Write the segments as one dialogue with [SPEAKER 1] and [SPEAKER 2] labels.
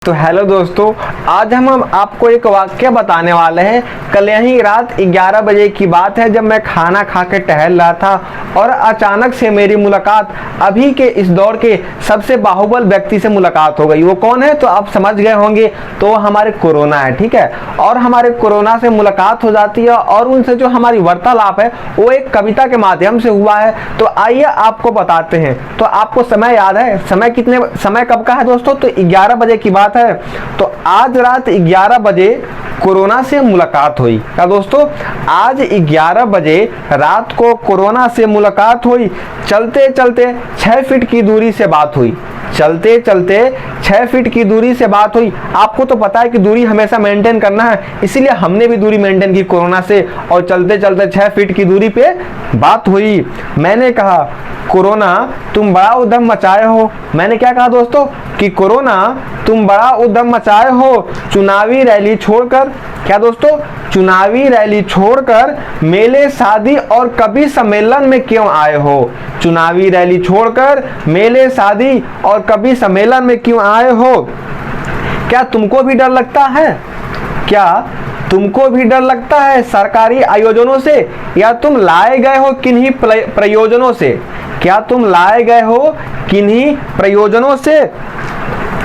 [SPEAKER 1] तो हेलो दोस्तों, आज हम आपको एक वाक्य बताने वाले हैं। कल यही रात 11 बजे की बात है, जब मैं खाना खा के टहल रहा था और अचानक से मेरी मुलाकात अभी के इस दौर के सबसे बाहुबल व्यक्ति से मुलाकात हो गई। वो कौन है तो आप समझ गए होंगे, तो वो हमारे कोरोना है, ठीक है। और हमारे कोरोना से मुलाकात हो जाती है और उनसे जो हमारी वार्तालाप है वो एक कविता के माध्यम से हुआ है। तो आइए आपको बताते हैं। तो आपको समय याद है? समय कब का है दोस्तों? तो 11 बजे की बात है। तो आज रात 11 बजे कोरोना से मुलाकात हुई। क्या दोस्तों, आज 11 बजे रात को कोरोना से मुलाकात हुई। चलते चलते 6 फीट की दूरी से बात हुई। चलते चलते 6 फीट की दूरी से बात हुई। आपको तो पता है कि दूरी हमेशा मेंटेन करना है, इसीलिए हमने भी दूरी मेंटेन की कोरोना से, और चलते चलते 6 फीट की दूरी पे बात हुई। मैंने कहा, कोरोना तुम बड़ा उद्यम मचाए हो। मैंने क्या कहा दोस्तों? कि कोरोना तुम बड़ा उद्यम मचाए हो, चुनावी रैली छोड़कर। क्या दोस्तों? चुनावी रैली छोड़कर मेले, शादी और कवि सम्मेलन में क्यों आए हो? चुनावी रैली छोड़कर मेले, शादी और कवि सम्मेलन में क्यों आए हो? क्या तुमको भी डर लगता है? क्या तुमको भी डर लगता है सरकारी आयोजनों से, या तुम लाए गए हो किन्हीं प्रयोजनों से? क्या तुम लाए गए हो किन्हीं प्रयोजनों से?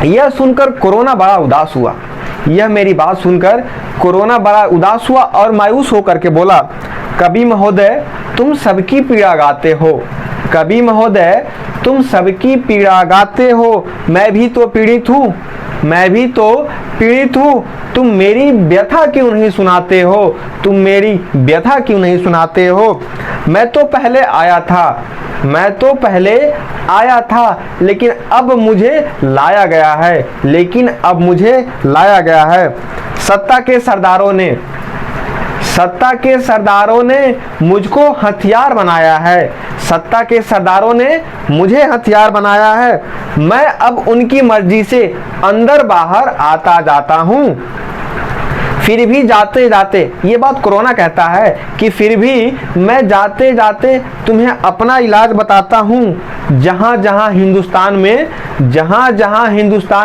[SPEAKER 1] यह सुनकर कोरोना बड़ा उदास हुआ। यह मेरी बात सुनकर कोरोना बड़ा उदास हुआ और मायूस होकर के बोला, कवि महोदय तुम सबकी पीड़ा गाते हो। कवि महोदय तुम सबकी पीड़ा गाते हो। मैं भी तो पीड़ित हूँ, मैं भी तो पीड़ित हूँ। तुम मेरी व्यथा क्यों नहीं सुनाते हो? तुम मेरी व्यथा क्यों नहीं सुनाते हो? मैं तो पहले आया था, मैं तो पहले आया था, लेकिन अब मुझे लाया गया है, लेकिन अब मुझे लाया गया है। सत्ता के सरदारों ने मुझको हथियार बनाया है। सत्ता के सरदारों ने मुझे हथियार बनाया है। मैं अब उनकी मर्जी से अंदर बाहर आता जाता हूँ। फिर भी जाते जाते, ये बात कोरोना कहता है कि फिर भी मैं जाते जाते तुम्हें अपना इलाज बताता हूँ। जहाँ जहाँ हिंदुस्तान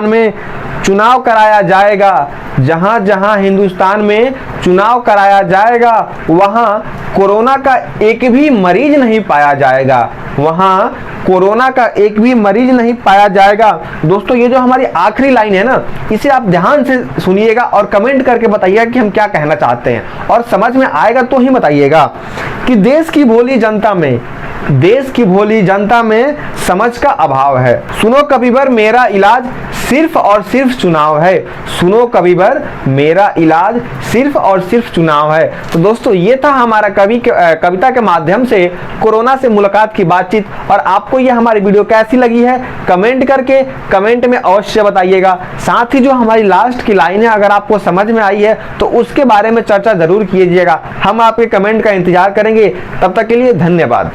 [SPEAKER 1] में चुनाव कराया जाएगा, जहाँ जहाँ हिंदुस्तान में चुनाव कराया जाएगा, वहाँ कोरोना का एक भी मरीज नहीं पाया जाएगा। वहाँ कोरोना का एक भी मरीज नहीं पाया जाएगा। दोस्तों, ये जो हमारी आखिरी लाइन है ना, इसे आप ध्यान से सुनिएगा और कमेंट करके बताइएगा कि हम क्या कहना चाहते हैं, और समझ में आएगा तो ही बताइएगा। कि देश की भोली जनता में समझ का अभाव है। सुनो कविवर, मेरा इलाज सिर्फ और सिर्फ चुनाव है। सुनो कविवर, मेरा इलाज सिर्फ और सिर्फ चुनाव है। तो दोस्तों, ये था हमारा कविता के माध्यम से कोरोना से मुलाकात की बातचीत। और आपको ये हमारी वीडियो कैसी लगी है कमेंट में अवश्य बताइएगा। साथ ही जो हमारी लास्ट की लाइन है, अगर आपको समझ में आई है तो उसके बारे में चर्चा जरूर कीजिएगा। हम आपके कमेंट का इंतजार करेंगे। तब तक के लिए धन्यवाद।